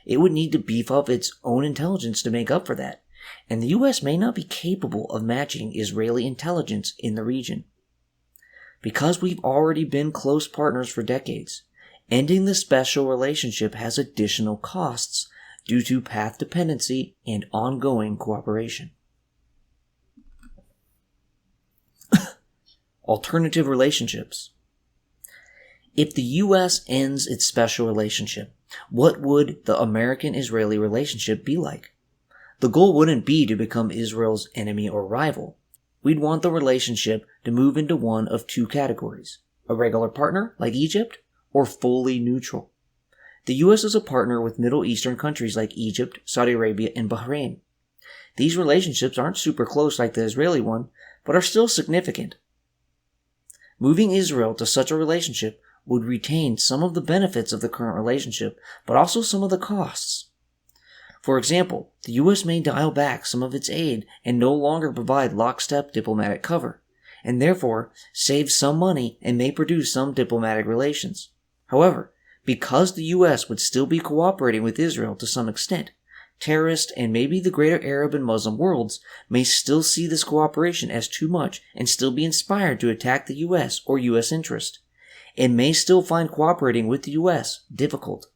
It would need to beef up its own intelligence to make up for that, and the U.S. may not be capable of matching Israeli intelligence in the region. Because we've already been close partners for decades, ending the special relationship has additional costs due to path dependency and ongoing cooperation. Alternative relationships. If the U.S. ends its special relationship, what would the American-Israeli relationship be like? The goal wouldn't be to become Israel's enemy or rival. We'd want the relationship to move into one of two categories: a regular partner, like Egypt, or fully neutral. The US is a partner with Middle Eastern countries like Egypt, Saudi Arabia, and Bahrain. These relationships aren't super close like the Israeli one, but are still significant. Moving Israel to such a relationship would retain some of the benefits of the current relationship, but also some of the costs. For example, the US may dial back some of its aid and no longer provide lockstep diplomatic cover, and therefore save some money and may produce some diplomatic relations. However, because the US would still be cooperating with Israel to some extent, terrorists and maybe the greater Arab and Muslim worlds may still see this cooperation as too much and still be inspired to attack the US or US interest, and may still find cooperating with the US difficult.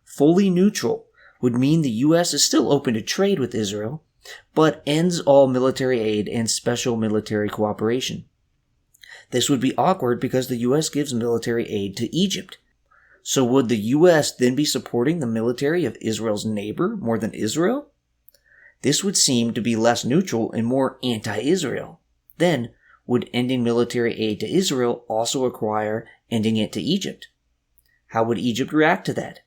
Fully neutral would mean the US is still open to trade with Israel, but ends all military aid and special military cooperation. This would be awkward because the US gives military aid to Egypt. So would the US then be supporting the military of Israel's neighbor more than Israel? This would seem to be less neutral and more anti-Israel. Then, would ending military aid to Israel also require ending it to Egypt? How would Egypt react to that?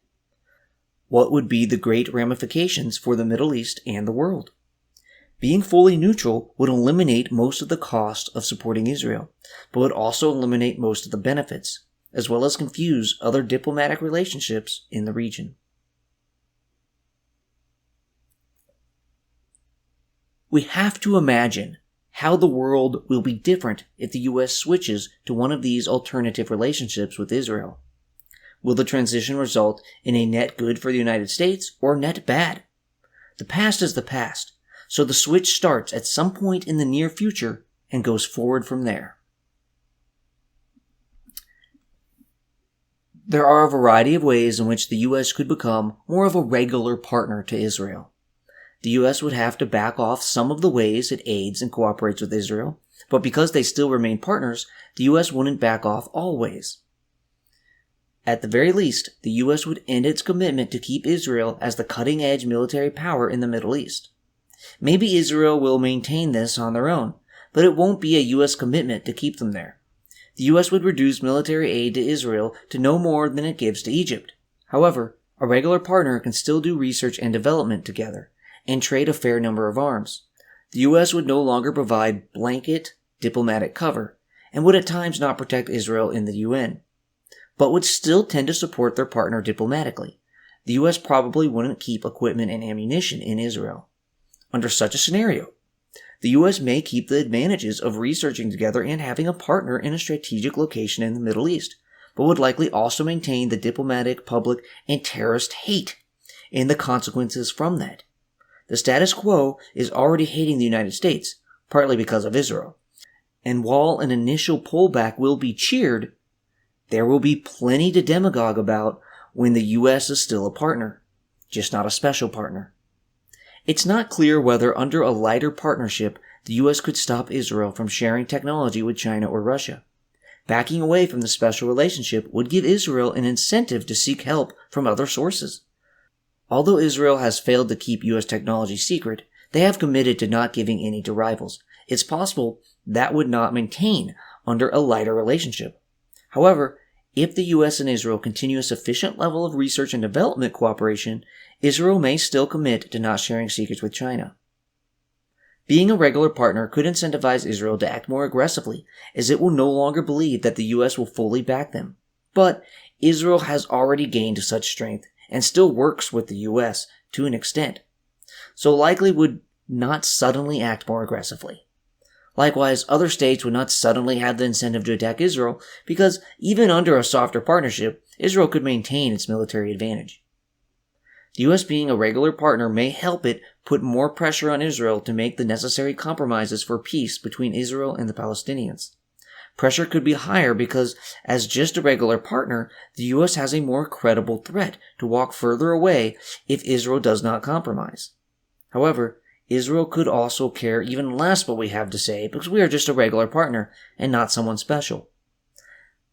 What would be the great ramifications for the Middle East and the world? Being fully neutral would eliminate most of the cost of supporting Israel, but would also eliminate most of the benefits, as well as confuse other diplomatic relationships in the region. We have to imagine how the world will be different if the US switches to one of these alternative relationships with Israel. Will the transition result in a net good for the United States or net bad? The past is the past, so the switch starts at some point in the near future and goes forward from there. There are a variety of ways in which the US could become more of a regular partner to Israel. The US would have to back off some of the ways it aids and cooperates with Israel, but because they still remain partners, the US wouldn't back off all ways. At the very least, the US would end its commitment to keep Israel as the cutting-edge military power in the Middle East. Maybe Israel will maintain this on their own, but it won't be a US commitment to keep them there. The US would reduce military aid to Israel to no more than it gives to Egypt. However, a regular partner can still do research and development together, and trade a fair number of arms. The US would no longer provide blanket diplomatic cover, and would at times not protect Israel in the UN, but would still tend to support their partner diplomatically. The US probably wouldn't keep equipment and ammunition in Israel. Under such a scenario, the US may keep the advantages of researching together and having a partner in a strategic location in the Middle East, but would likely also maintain the diplomatic, public, and terrorist hate and the consequences from that. The status quo is already hating the United States, partly because of Israel. And while an initial pullback will be cheered, there will be plenty to demagogue about when the US is still a partner, just not a special partner. It's not clear whether under a lighter partnership, the US could stop Israel from sharing technology with China or Russia. Backing away from the special relationship would give Israel an incentive to seek help from other sources. Although Israel has failed to keep US technology secret, they have committed to not giving any to rivals. It's possible that would not maintain under a lighter relationship. However, if the US and Israel continue a sufficient level of research and development cooperation, Israel may still commit to not sharing secrets with China. Being a regular partner could incentivize Israel to act more aggressively, as it will no longer believe that the US will fully back them. But Israel has already gained such strength and still works with the US to an extent, so likely would not suddenly act more aggressively. Likewise, other states would not suddenly have the incentive to attack Israel because even under a softer partnership, Israel could maintain its military advantage. The US being a regular partner may help it put more pressure on Israel to make the necessary compromises for peace between Israel and the Palestinians. Pressure could be higher because, as just a regular partner, the US has a more credible threat to walk further away if Israel does not compromise. However, Israel could also care even less what we have to say because we are just a regular partner and not someone special.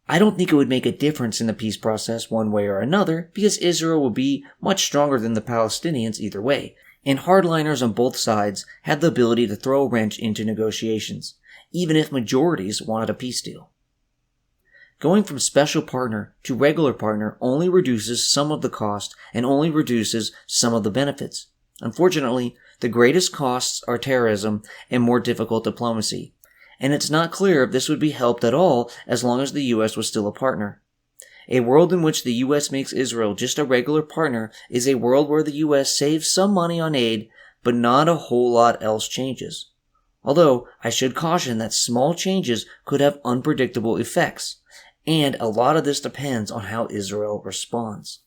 I don't think it would make a difference in the peace process one way or another because Israel will be much stronger than the Palestinians either way, and hardliners on both sides had the ability to throw a wrench into negotiations, even if majorities wanted a peace deal. Going from special partner to regular partner only reduces some of the cost and only reduces some of the benefits. Unfortunately, the greatest costs are terrorism and more difficult diplomacy, and it's not clear if this would be helped at all as long as the US was still a partner. A world in which the US makes Israel just a regular partner is a world where the US saves some money on aid, but not a whole lot else changes. Although, I should caution that small changes could have unpredictable effects, and a lot of this depends on how Israel responds.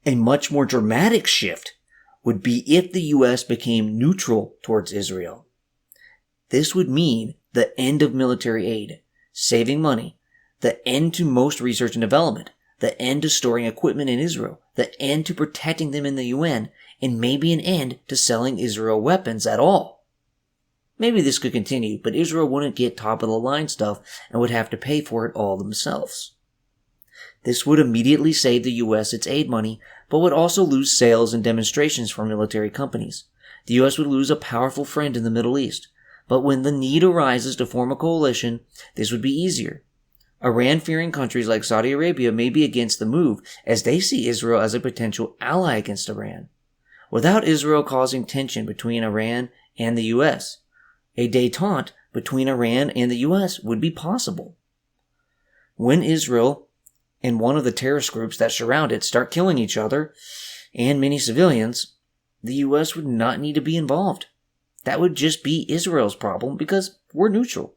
A much more dramatic shift would be if the US became neutral towards Israel. This would mean the end of military aid, saving money, the end to most research and development, the end to storing equipment in Israel, the end to protecting them in the UN, and maybe an end to selling Israel weapons at all. Maybe this could continue, but Israel wouldn't get top-of-the-line stuff and would have to pay for it all themselves. This would immediately save the US its aid money, but would also lose sales and demonstrations for military companies. The US would lose a powerful friend in the Middle East, but when the need arises to form a coalition, this would be easier. Iran-fearing countries like Saudi Arabia may be against the move, as they see Israel as a potential ally against Iran. Without Israel causing tension between Iran and the US, a détente between Iran and the US would be possible. When Israel and one of the terrorist groups that surround it start killing each other and many civilians, the US would not need to be involved. That would just be Israel's problem because we're neutral.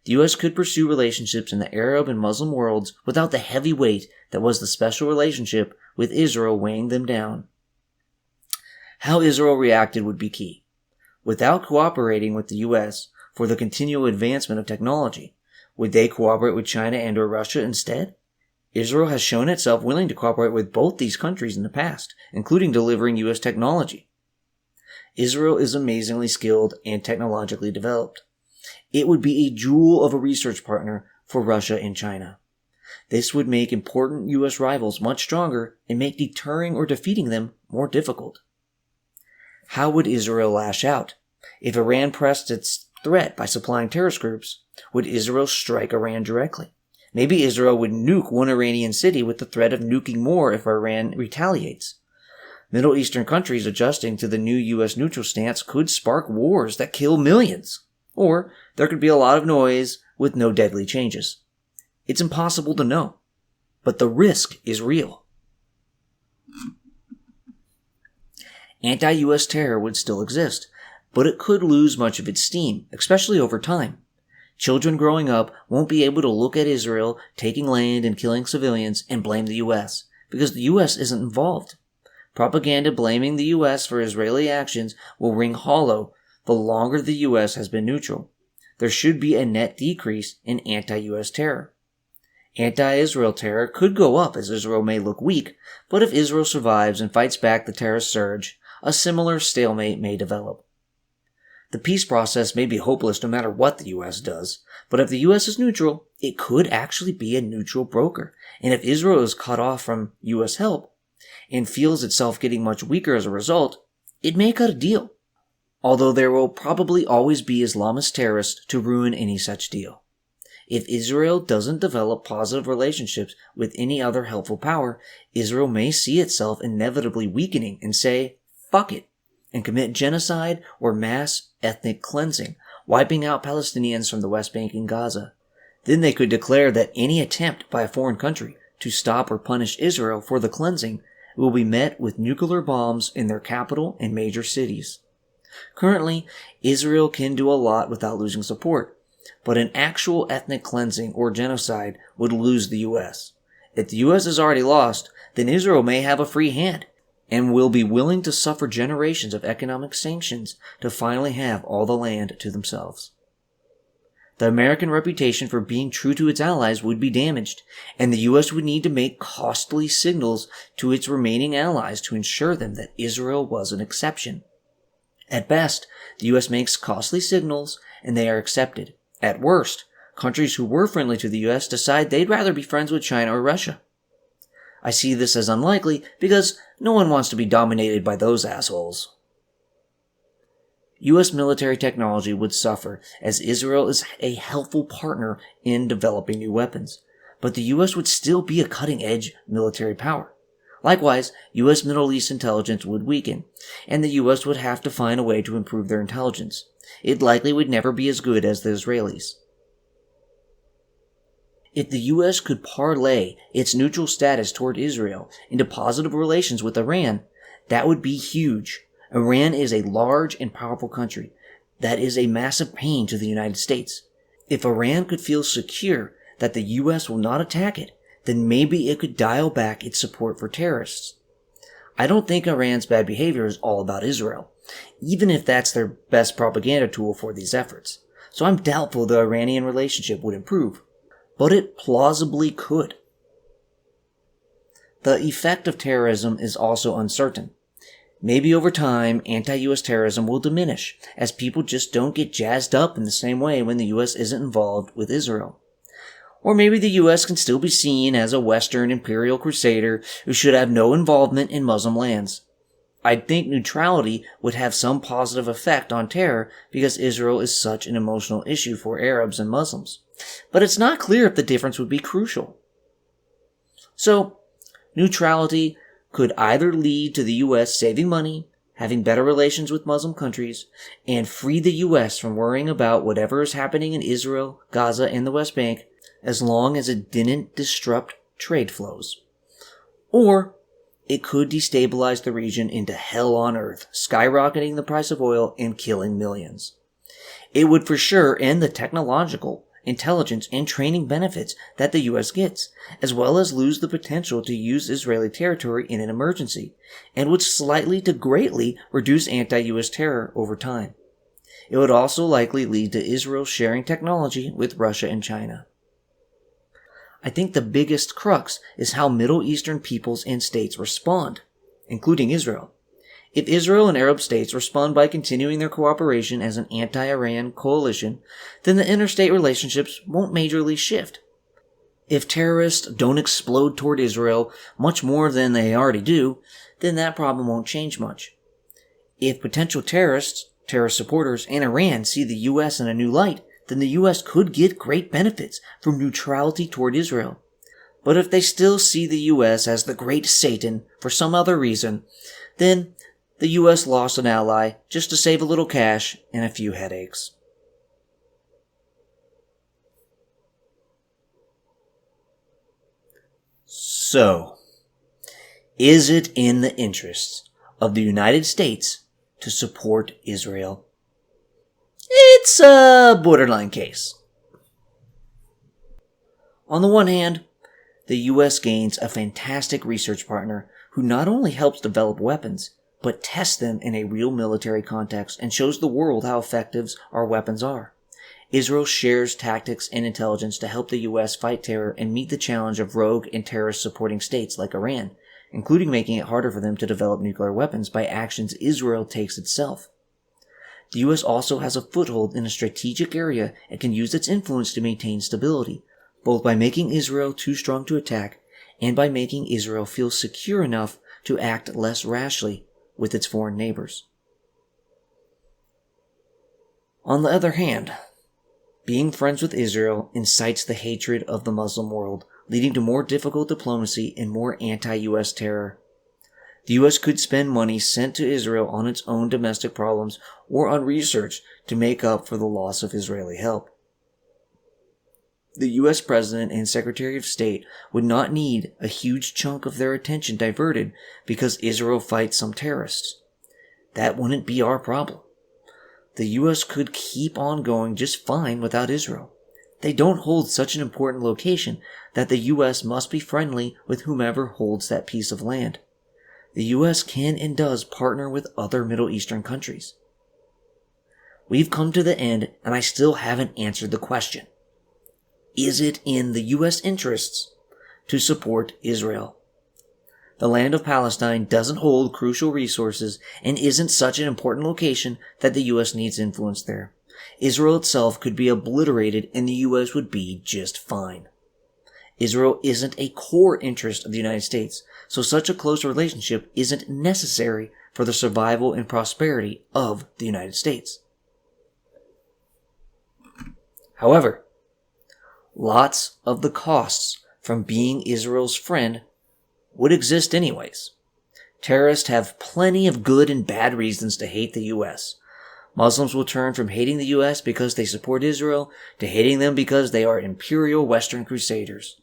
The US could pursue relationships in the Arab and Muslim worlds without the heavy weight that was the special relationship with Israel weighing them down. How Israel reacted would be key. Without cooperating with the US for the continual advancement of technology, would they cooperate with China and or Russia instead? Israel has shown itself willing to cooperate with both these countries in the past, including delivering US technology. Israel is amazingly skilled and technologically developed. It would be a jewel of a research partner for Russia and China. This would make important US rivals much stronger and make deterring or defeating them more difficult. How would Israel lash out? If Iran pressed its threat by supplying terrorist groups, would Israel strike Iran directly? Maybe Israel would nuke one Iranian city with the threat of nuking more if Iran retaliates. Middle Eastern countries adjusting to the new US neutral stance could spark wars that kill millions. Or there could be a lot of noise with no deadly changes. It's impossible to know, but the risk is real. Anti-US terror would still exist, but it could lose much of its steam, especially over time. Children growing up won't be able to look at Israel taking land and killing civilians and blame the US, because the US isn't involved. Propaganda blaming the US for Israeli actions will ring hollow the longer the US has been neutral. There should be a net decrease in anti-US terror. Anti-Israel terror could go up as Israel may look weak, but if Israel survives and fights back the terrorist surge, a similar stalemate may develop. The peace process may be hopeless no matter what the US does, but if the US is neutral, it could actually be a neutral broker. And if Israel is cut off from US help and feels itself getting much weaker as a result, it may cut a deal. Although there will probably always be Islamist terrorists to ruin any such deal. If Israel doesn't develop positive relationships with any other helpful power, Israel may see itself inevitably weakening and say, fuck it, and commit genocide or mass ethnic cleansing, wiping out Palestinians from the West Bank and Gaza. Then they could declare that any attempt by a foreign country to stop or punish Israel for the cleansing will be met with nuclear bombs in their capital and major cities. Currently, Israel can do a lot without losing support, but an actual ethnic cleansing or genocide would lose the US. If the US is already lost, then Israel may have a free hand and will be willing to suffer generations of economic sanctions to finally have all the land to themselves. The American reputation for being true to its allies would be damaged, and the US would need to make costly signals to its remaining allies to ensure them that Israel was an exception. At best, the US makes costly signals and they are accepted. At worst, countries who were friendly to the US decide they'd rather be friends with China or Russia. I see this as unlikely because no one wants to be dominated by those assholes. US military technology would suffer as Israel is a helpful partner in developing new weapons, but the US would still be a cutting-edge military power. Likewise, US Middle East intelligence would weaken, and the US would have to find a way to improve their intelligence. It likely would never be as good as the Israelis. If the US could parlay its neutral status toward Israel into positive relations with Iran, that would be huge. Iran is a large and powerful country that is a massive pain to the United States. If Iran could feel secure that the US will not attack it, then maybe it could dial back its support for terrorists. I don't think Iran's bad behavior is all about Israel, even if that's their best propaganda tool for these efforts. So I'm doubtful the Iranian relationship would improve, but it plausibly could. The effect of terrorism is also uncertain. Maybe over time, anti-US terrorism will diminish, as people just don't get jazzed up in the same way when the US isn't involved with Israel. Or maybe the US can still be seen as a Western imperial crusader who should have no involvement in Muslim lands. I'd think neutrality would have some positive effect on terror because Israel is such an emotional issue for Arabs and Muslims. But it's not clear if the difference would be crucial. So, neutrality could either lead to the US saving money, having better relations with Muslim countries, and free the US from worrying about whatever is happening in Israel, Gaza, and the West Bank, as long as it didn't disrupt trade flows. Or it could destabilize the region into hell on earth, skyrocketing the price of oil and killing millions. It would for sure end the technological, intelligence, and training benefits that the US gets, as well as lose the potential to use Israeli territory in an emergency, and would slightly to greatly reduce anti-US terror over time. It would also likely lead to Israel sharing technology with Russia and China. I think the biggest crux is how Middle Eastern peoples and states respond, including Israel. If Israel and Arab states respond by continuing their cooperation as an anti-Iran coalition, then the interstate relationships won't majorly shift. If terrorists don't explode toward Israel much more than they already do, then that problem won't change much. If potential terrorist supporters, and Iran see the US in a new light, then the US could get great benefits from neutrality toward Israel. But if they still see the US as the great Satan for some other reason, then the US lost an ally just to save a little cash and a few headaches. So, is it in the interests of the United States to support Israel? It's a borderline case. On the one hand, the US gains a fantastic research partner who not only helps develop weapons, but tests them in a real military context and shows the world how effective our weapons are. Israel shares tactics and intelligence to help the US fight terror and meet the challenge of rogue and terrorist-supporting states like Iran, including making it harder for them to develop nuclear weapons by actions Israel takes itself. The US also has a foothold in a strategic area and can use its influence to maintain stability, both by making Israel too strong to attack and by making Israel feel secure enough to act less rashly with its foreign neighbors. On the other hand, being friends with Israel incites the hatred of the Muslim world, leading to more difficult diplomacy and more anti-US terror. The US could spend money sent to Israel on its own domestic problems or on research to make up for the loss of Israeli help. The US President and Secretary of State would not need a huge chunk of their attention diverted because Israel fights some terrorists. That wouldn't be our problem. The US could keep on going just fine without Israel. They don't hold such an important location that the US must be friendly with whomever holds that piece of land. The US can and does partner with other Middle Eastern countries. We've come to the end, and I still haven't answered the question. Is it in the US interests to support Israel? The land of Palestine doesn't hold crucial resources and isn't such an important location that the US needs influence there. Israel itself could be obliterated and the US would be just fine. Israel isn't a core interest of the United States, so such a close relationship isn't necessary for the survival and prosperity of the United States. However, lots of the costs from being Israel's friend would exist anyways. Terrorists have plenty of good and bad reasons to hate the US. Muslims will turn from hating the US because they support Israel to hating them because they are imperial Western crusaders.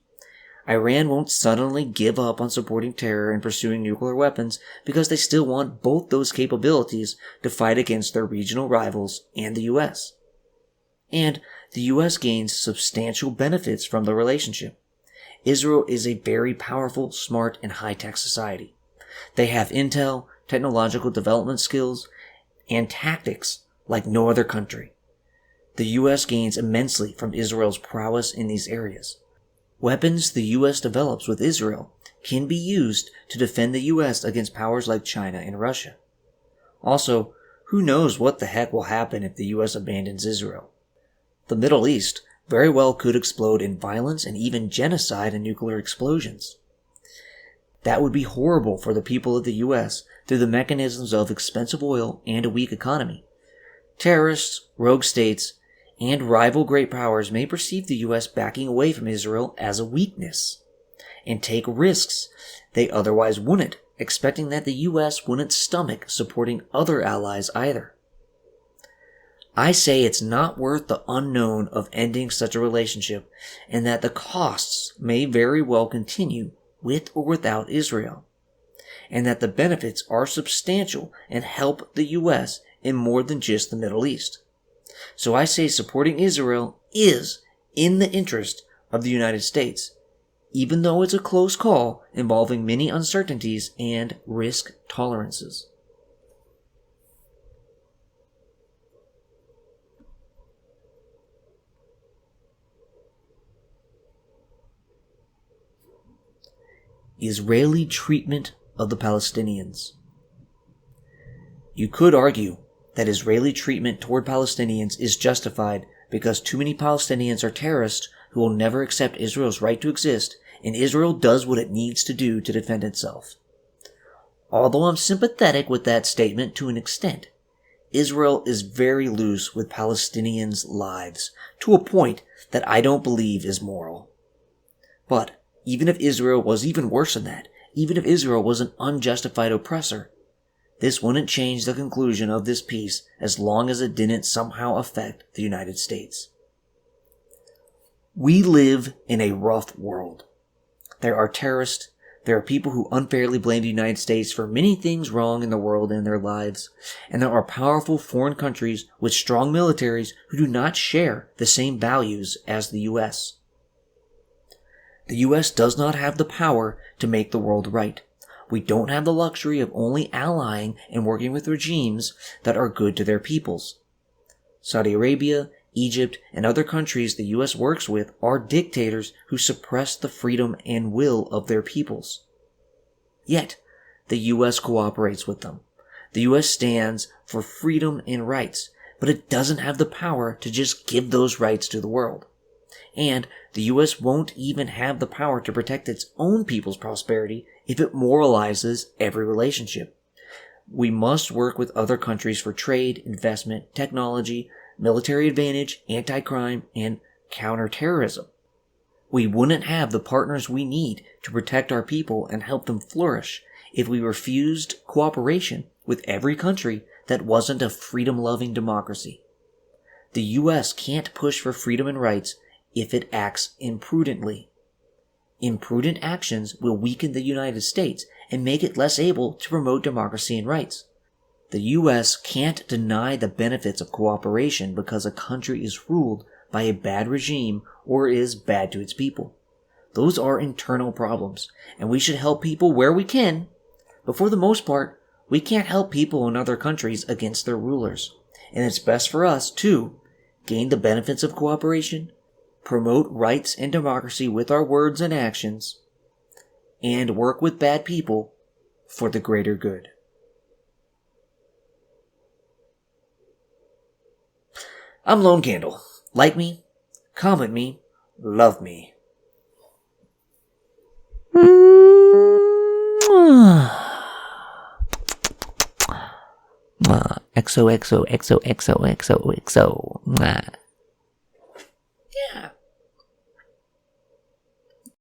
Iran won't suddenly give up on supporting terror and pursuing nuclear weapons because they still want both those capabilities to fight against their regional rivals and the US. And the US gains substantial benefits from the relationship. Israel is a very powerful, smart, and high-tech society. They have intel, technological development skills, and tactics like no other country. The US gains immensely from Israel's prowess in these areas. Weapons the US develops with Israel can be used to defend the US against powers like China and Russia. Also, who knows what the heck will happen if the US abandons Israel? The Middle East very well could explode in violence and even genocide and nuclear explosions. That would be horrible for the people of the US through the mechanisms of expensive oil and a weak economy. Terrorists, rogue states, and rival great powers may perceive the US backing away from Israel as a weakness and take risks they otherwise wouldn't, expecting that the US wouldn't stomach supporting other allies either. I say it's not worth the unknown of ending such a relationship, and that the costs may very well continue with or without Israel, and that the benefits are substantial and help the US in more than just the Middle East. So I say supporting Israel is in the interest of the United States, even though it's a close call involving many uncertainties and risk tolerances. Israeli treatment of the Palestinians. You could argue that Israeli treatment toward Palestinians is justified because too many Palestinians are terrorists who will never accept Israel's right to exist, and Israel does what it needs to do to defend itself. Although I'm sympathetic with that statement to an extent, Israel is very loose with Palestinians' lives, to a point that I don't believe is moral. But even if Israel was even worse than that, even if Israel was an unjustified oppressor, this wouldn't change the conclusion of this piece as long as it didn't somehow affect the United States. We live in a rough world. There are terrorists, there are people who unfairly blame the United States for many things wrong in the world and their lives, and there are powerful foreign countries with strong militaries who do not share the same values as the US. The US does not have the power to make the world right. We don't have the luxury of only allying and working with regimes that are good to their peoples. Saudi Arabia, Egypt, and other countries the US works with are dictators who suppress the freedom and will of their peoples. Yet, the US cooperates with them. The US stands for freedom and rights, but it doesn't have the power to just give those rights to the world. And the US won't even have the power to protect its own people's prosperity if it moralizes every relationship. We must work with other countries for trade, investment, technology, military advantage, anti-crime, and counterterrorism. We wouldn't have the partners we need to protect our people and help them flourish if we refused cooperation with every country that wasn't a freedom-loving democracy. The US can't push for freedom and rights if it acts imprudently. Imprudent actions will weaken the United States and make it less able to promote democracy and rights. The US can't deny the benefits of cooperation because a country is ruled by a bad regime or is bad to its people. Those are internal problems, and we should help people where we can, but for the most part, we can't help people in other countries against their rulers. And it's best for us to gain the benefits of cooperation, promote rights and democracy with our words and actions, and work with bad people for the greater good. I'm Lone Candle. Like me, comment me, love me. XOXO. Yeah.